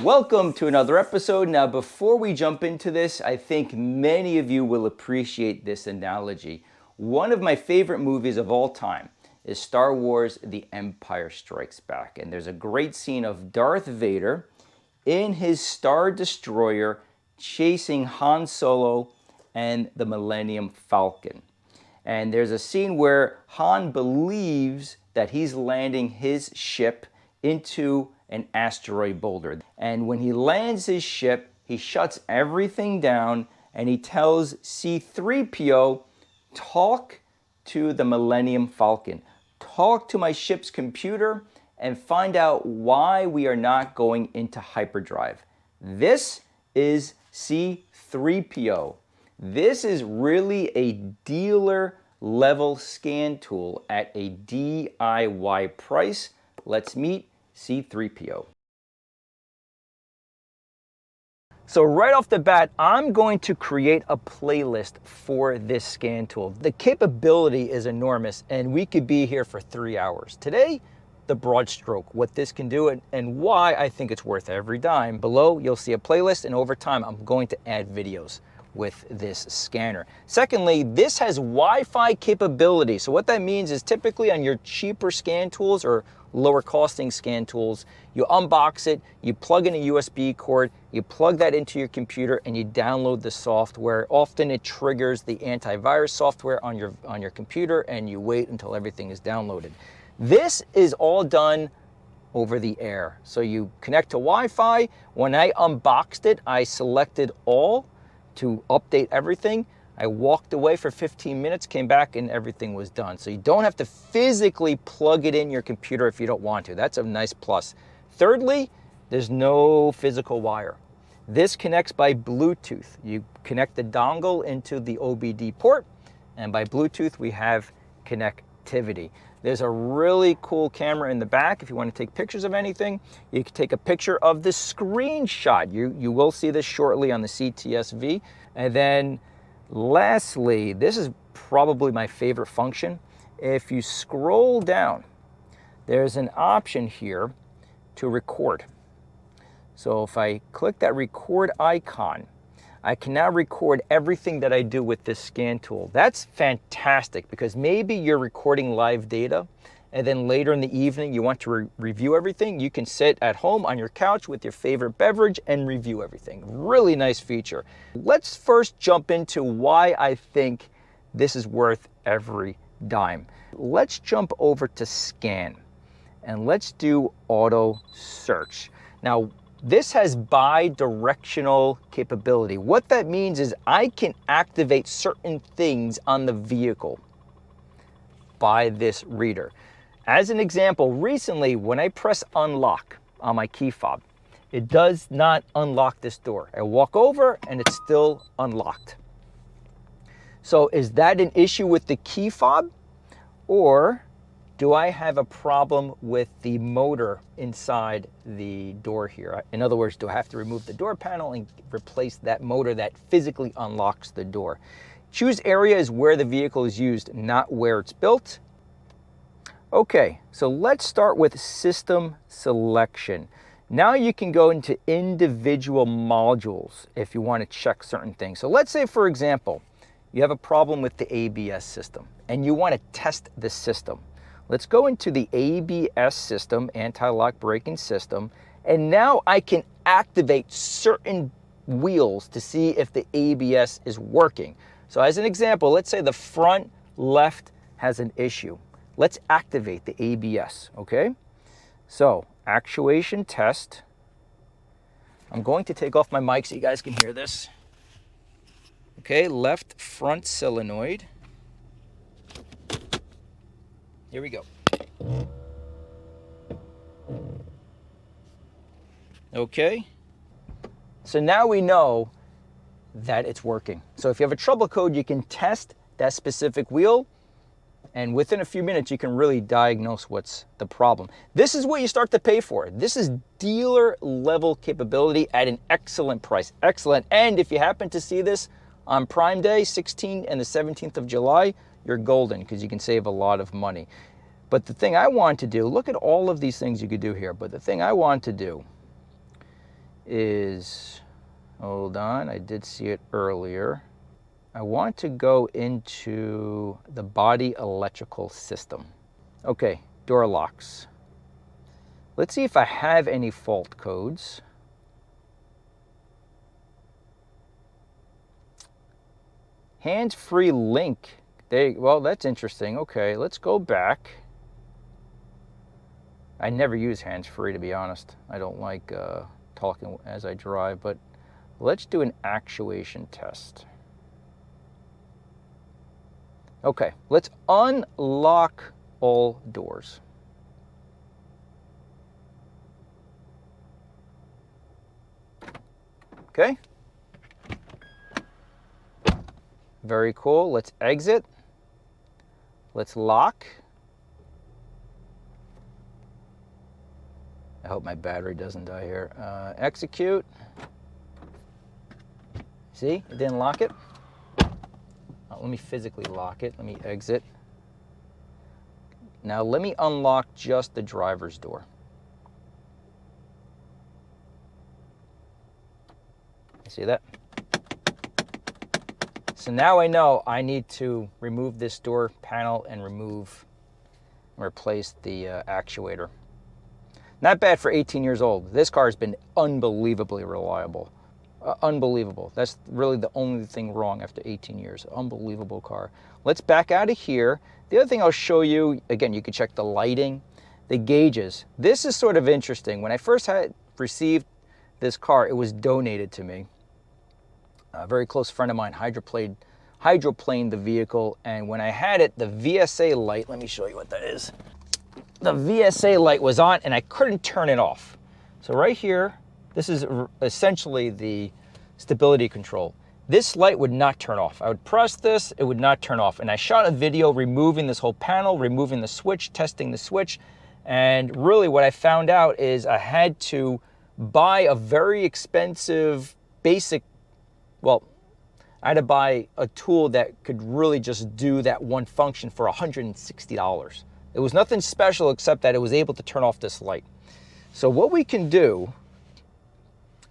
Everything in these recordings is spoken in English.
Welcome to another episode. Now, before we jump into this, I think many of you will appreciate this analogy. One of my favorite movies of all time is Star Wars: The Empire Strikes Back. And there's a great scene of Darth Vader in his Star Destroyer chasing Han Solo and the Millennium Falcon. And there's a scene where Han believes that he's landing his ship into an asteroid boulder. And when he lands his ship, he shuts everything down and he tells C-3PO, talk to the Millennium Falcon. Talk to my ship's computer and find out why we are not going into hyperdrive. This is C-3PO. This is really a dealer level scan tool at a DIY price. Let's meet C-3PO. So right off the bat, I'm going to create a playlist for this scan tool. The capability is enormous and we could be here for 3 hours. Today, the broad stroke, what this can do and why I think it's worth every dime. Below, you'll see a playlist, and over time, I'm going to add videos with this scanner. Secondly, this has Wi-Fi capability. So what that means is typically on your cheaper scan tools or lower costing scan tools, you unbox it, you plug in a USB cord, you plug that into your computer and you download the software. Often it triggers the antivirus software on your computer and you wait until everything is downloaded. This is all done over the air. So you connect to Wi-Fi. When I unboxed it, I selected all to update everything. I walked away for 15 minutes, came back, and everything was done. So you don't have to physically plug it in your computer if you don't want to. That's a nice plus. Thirdly, there's no physical wire. This connects by Bluetooth. You connect the dongle into the OBD port, and by Bluetooth, we have connectivity. There's a really cool camera in the back. If you want to take pictures of anything, you can take a picture of the screenshot. You will see this shortly on the CTSV. And then lastly, this is probably my favorite function. If you scroll down, there's an option here to record. So if I click that record icon, I can now record everything that I do with this scan tool. That's fantastic because maybe you're recording live data and then later in the evening you want to review everything. You can sit at home on your couch with your favorite beverage and review everything. Really nice feature. Let's first jump into why I think this is worth every dime. Let's jump over to scan and let's do auto search. Now, this has bi-directional capability. What that means is I can activate certain things on the vehicle by this reader. As an example, recently when I press unlock on my key fob, it does not unlock this door. I walk over and it's still unlocked. So is that an issue with the key fob, or do I have a problem with the motor inside the door here? In other words, do I have to remove the door panel and replace that motor that physically unlocks the door? Choose area is where the vehicle is used, not where it's built. Okay, so let's start with system selection. Now you can go into individual modules if you want to check certain things. So let's say, for example, you have a problem with the ABS system and you want to test the system. Let's go into the ABS system, anti-lock braking system, and now I can activate certain wheels to see if the ABS is working. So as an example, let's say the front left has an issue. Let's activate the ABS, okay? So, actuation test. I'm going to take off my mic so you guys can hear this. Okay, left front solenoid. Here we go. Okay, so now we know that it's working. So if you have a trouble code, you can test that specific wheel, and within a few minutes, you can really diagnose what's the problem. This is what you start to pay for. This is dealer level capability at an excellent price. Excellent. And if you happen to see this on Prime Day, 16th and the 17th of July, you're golden because you can save a lot of money. But the thing I want to do, look at all of these things you could do here, but the thing I want to do is, hold on, I did see it earlier. I want to go into the body electrical system. Okay, door locks. Let's see if I have any fault codes. Hands-free link. Well, that's interesting. Okay, let's go back. I never use hands-free, to be honest. I don't like talking as I drive, but let's do an actuation test. Okay, let's unlock all doors. Okay. Very cool. Let's exit. Let's lock. I hope my battery doesn't die here. Execute. See, it didn't lock it. Let me physically lock it. Let me exit. Now let me unlock just the driver's door. See that? So now I know I need to remove this door panel and replace the actuator. Not bad for 18 years old. This car has been unbelievably reliable. Unbelievable. That's really the only thing wrong after 18 years. Unbelievable car. Let's back out of here. The other thing I'll show you, again, you can check the lighting, the gauges. This is sort of interesting. When I first had received this car, it was donated to me. A very close friend of mine hydroplaned the vehicle, and when I had it, the VSA light, let me show you what that is. The VSA light was on and I couldn't turn it off. So right here, this is essentially the stability control. This light would not turn off. I would press this, it would not turn off. And I shot a video removing this whole panel, removing the switch, testing the switch. And really what I found out is I had to buy a very expensive basic, well, I had to buy a tool that could really just do that one function for $160. It was nothing special except that it was able to turn off this light. So what we can do,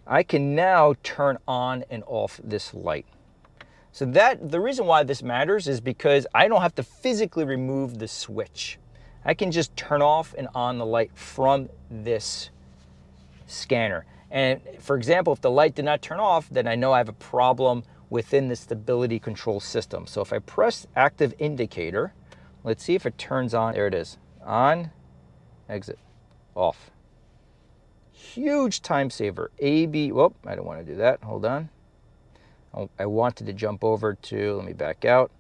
I can now turn on and off this light. So the reason why this matters is because I don't have to physically remove the switch. I can just turn off and on the light from this scanner. And for example, if the light did not turn off, then I know I have a problem within the stability control system. So if I press active indicator, let's see if it turns on. There it is. On, exit, off. Huge time saver. Whoop, I don't want to do that. Hold on. I wanted to jump over to, let me back out.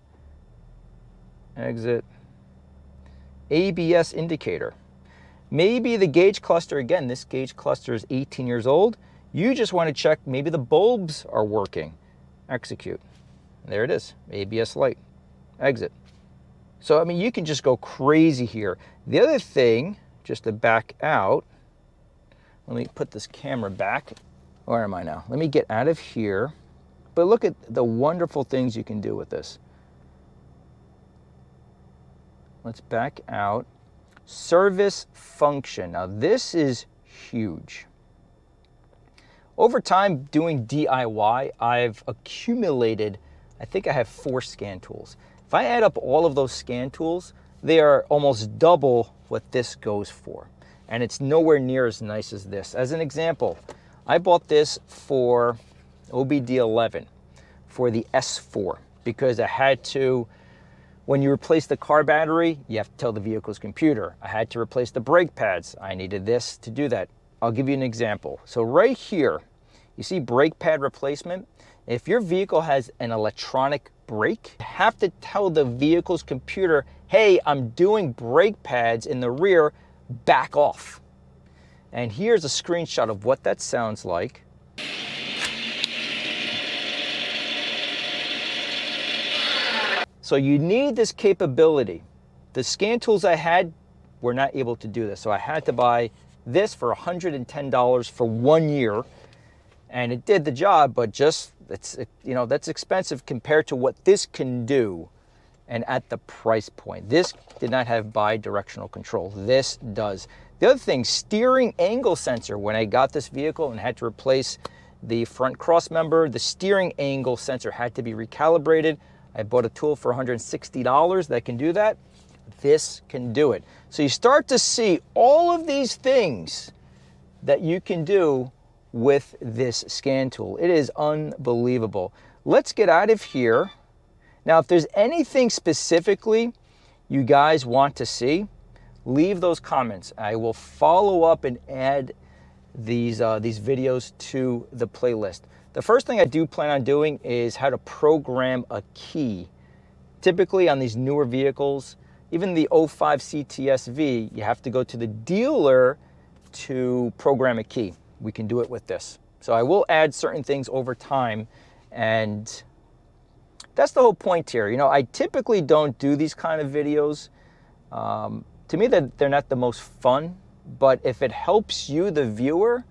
Exit. ABS indicator. Maybe the gauge cluster, again, this gauge cluster is 18 years old. You just want to check maybe the bulbs are working. Execute. There it is. ABS light. Exit. So, I mean, you can just go crazy here. The other thing, just to back out, let me put this camera back. Where am I now? Let me get out of here. But look at the wonderful things you can do with this. Let's back out. Service function. Now this is huge. Over time doing DIY, I've accumulated, I think I have 4 scan tools. If I add up all of those scan tools, they are almost double what this goes for. And it's nowhere near as nice as this. As an example, I bought this for OBDII for the S4 because I had to, when you replace the car battery, you have to tell the vehicle's computer. I had to replace the brake pads. I needed this to do that. I'll give you an example. So right here, you see brake pad replacement? If your vehicle has an electronic brake, you have to tell the vehicle's computer, hey, I'm doing brake pads in the rear, back off. And here's a screenshot of what that sounds like. So you need this capability. The scan tools I had were not able to do this. So I had to buy this for $110 for 1 year. And it did the job, but just, that's expensive compared to what this can do and at the price point. This did not have bi-directional control. This does. The other thing, steering angle sensor. When I got this vehicle and had to replace the front cross member, the steering angle sensor had to be recalibrated. I bought a tool for $160 that can do that. This can do it. So you start to see all of these things that you can do with this scan tool. It is unbelievable. Let's get out of here. Now, if there's anything specifically you guys want to see, leave those comments. I will follow up and add these videos to the playlist. The first thing I do plan on doing is how to program a key. Typically on these newer vehicles, even the 05 CTS-V, you have to go to the dealer to program a key. We can do it with this. So I will add certain things over time, and that's the whole point here. You know, I typically don't do these kind of videos. To me, they're not the most fun, but if it helps you, the viewer,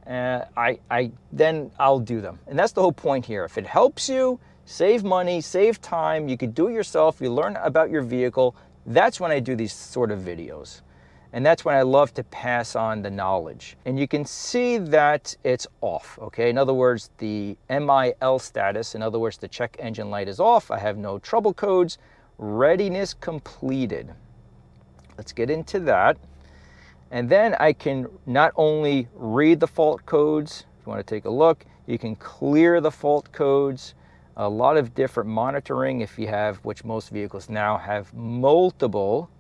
then I'll do them. And that's the whole point here. If it helps you, save money, save time, you could do it yourself, you learn about your vehicle, that's when I do these sort of videos. And that's when I love to pass on the knowledge. And you can see that it's off, okay? In other words, the MIL status, in other words, the check engine light is off. I have no trouble codes. Readiness completed. Let's get into that. And then I can not only read the fault codes, if you want to take a look, you can clear the fault codes, a lot of different monitoring if you have, which most vehicles now have multiple,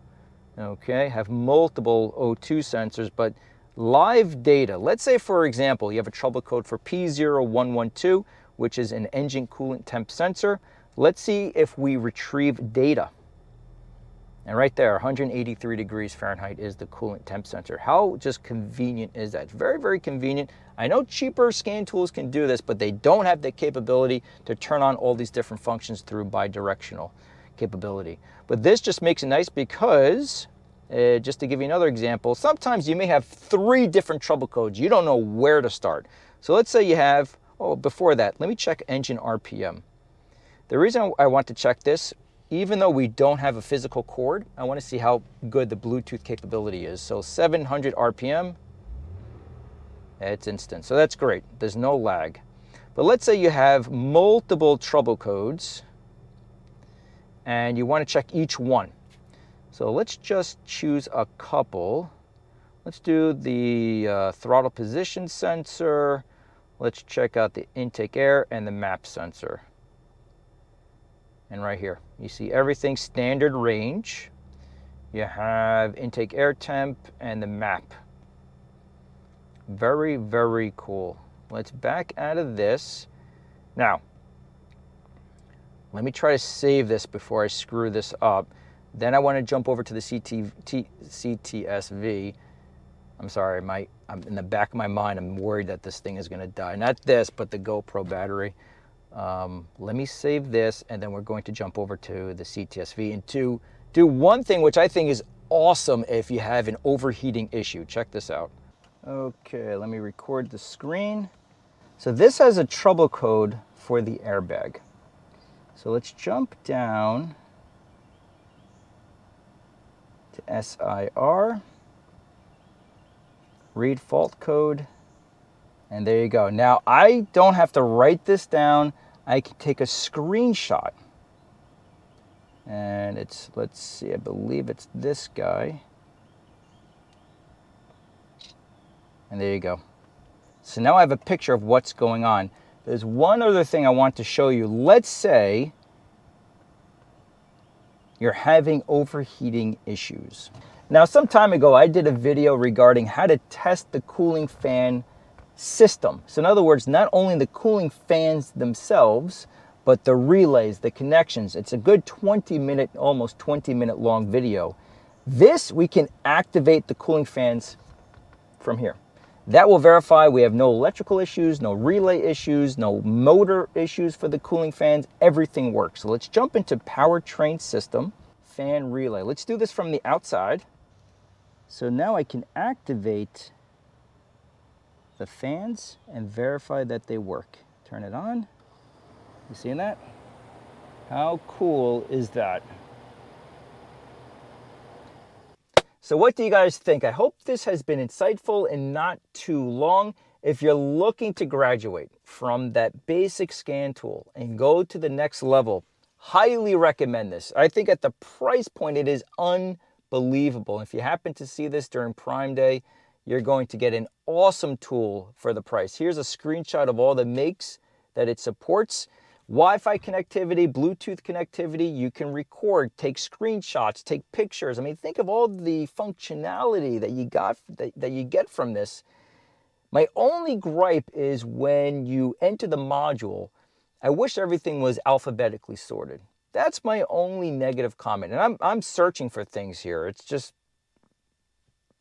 okay, have multiple O2 sensors, but live data. Let's say, for example, you have a trouble code for P0112, which is an engine coolant temp sensor. Let's see if we retrieve data. And right there, 183 degrees Fahrenheit is the coolant temp sensor. How just convenient is that? Very, very convenient. I know cheaper scan tools can do this, but they don't have the capability to turn on all these different functions through bidirectional capability. But this just makes it nice because, just to give you another example, sometimes you may have 3 different trouble codes. You don't know where to start. So let's say you have, before that, let me check engine RPM. The reason I want to check this, even though we don't have a physical cord, I want to see how good the Bluetooth capability is. So 700 RPM, it's instant. So that's great. There's no lag. But let's say you have multiple trouble codes and you want to check each one. So let's just choose a couple. Let's do the throttle position sensor. Let's check out the intake air and the map sensor. And right here, you see everything standard range. You have intake air temp and the map. Very, very cool. Let's back out of this. Now, let me try to save this before I screw this up. Then I want to jump over to the CTS-V. I'm sorry, I'm in the back of my mind, I'm worried that this thing is going to die. Not this, but the GoPro battery. Let me save this, and then we're going to jump over to the CTS-V and to do one thing which I think is awesome if you have an overheating issue. Check this out. Okay, let me record the screen. So this has a trouble code for the airbag. So let's jump down to SIR, read fault code, and there you go. Now I don't have to write this down. I can take a screenshot. And it's, let's see, I believe it's this guy. And there you go. So now I have a picture of what's going on. There's one other thing I want to show you. Let's say you're having overheating issues. Now, some time ago, I did a video regarding how to test the cooling fan system. So in other words, not only the cooling fans themselves, but the relays, the connections. It's a good 20-minute, almost 20-minute long video. This, we can activate the cooling fans from here. That will verify we have no electrical issues, no relay issues, no motor issues for the cooling fans. Everything works. So let's jump into powertrain system, fan relay. Let's do this from the outside. So now I can activate the fans and verify that they work. Turn it on. You seeing that? How cool is that? So what do you guys think? I hope this has been insightful and not too long. If you're looking to graduate from that basic scan tool and go to the next level, highly recommend this. I think at the price point, it is unbelievable. If you happen to see this during Prime Day, you're going to get an awesome tool for the price. Here's a screenshot of all the makes that it supports. Wi-Fi connectivity, Bluetooth connectivity, you can record, take screenshots, take pictures. I mean, think of all the functionality that you get from this. My only gripe is when you enter the module, I wish everything was alphabetically sorted. That's my only negative comment. And I'm searching for things here. It's just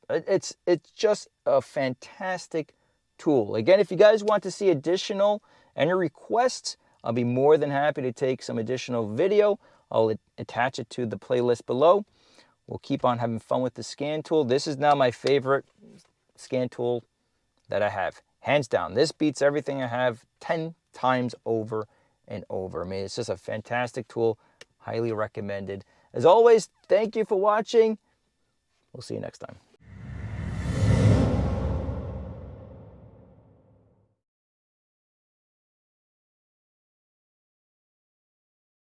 a fantastic tool. Again, if you guys want to see any requests, I'll be more than happy to take some additional video. I'll attach it to the playlist below. We'll keep on having fun with the scan tool. This is now my favorite scan tool that I have. Hands down. This beats everything I have 10 times over and over. I mean, it's just a fantastic tool. Highly recommended. As always, thank you for watching. We'll see you next time.